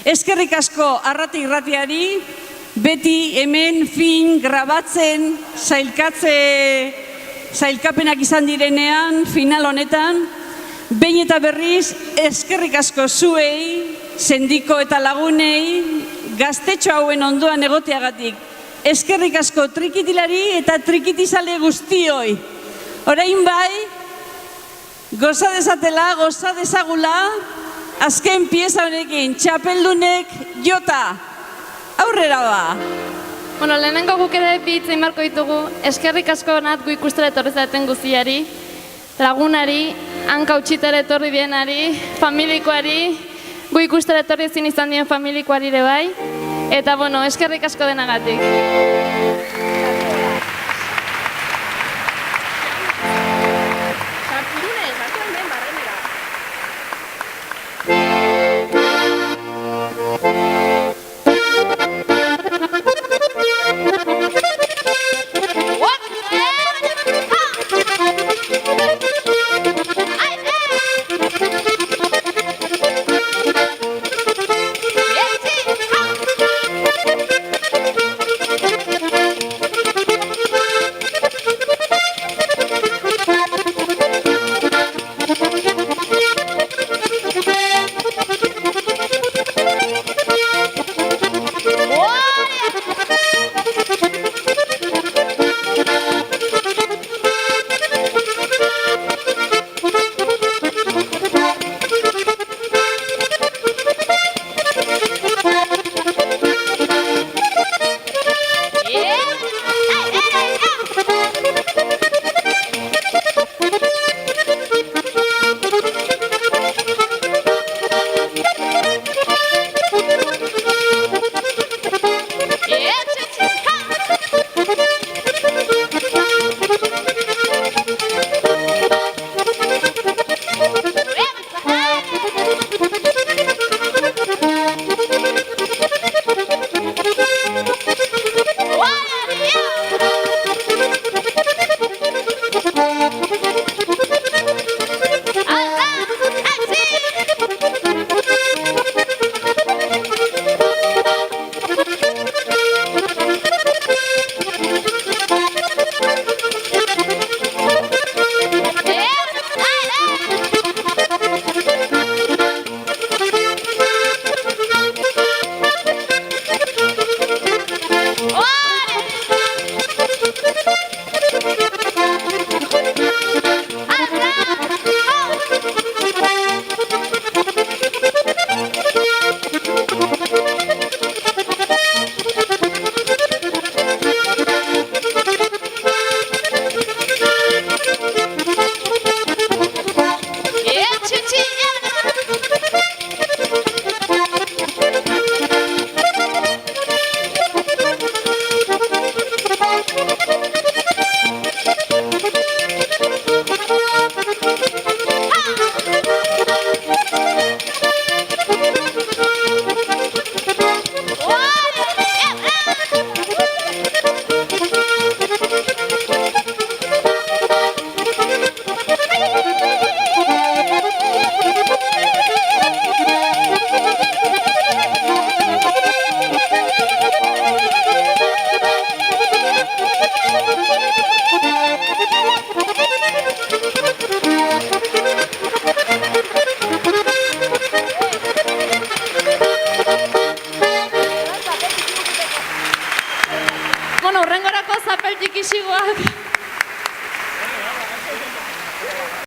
Eskerrik asko Arrate Irratiari, beti hemen fin grabatzen, sailkapenak izan direnean, final honetan, behin eta berriz, eskerrik asko zuei, sendiko eta lagunei, gaztetxo hauen ondoan egoteagatik. Eskerrik asko trikitilari eta trikitizale guztioi. Orain bai, goza dezatela, goza dezagula, azken pieza honekin, txapeldunek jota. Aurrera ba! Bueno, lehenengo guk ere bitzein marko ditugu, eskerrik asko nat gu ikustera etorri zaten guztiari, lagunari, hanka utxitera etorri dienari, familikoari, gu ikustera etorri ezin izan dien familikoari ere bai, eta bueno, eskerrik asko denagatik. Bueno, urrengorako zapel txikixiguak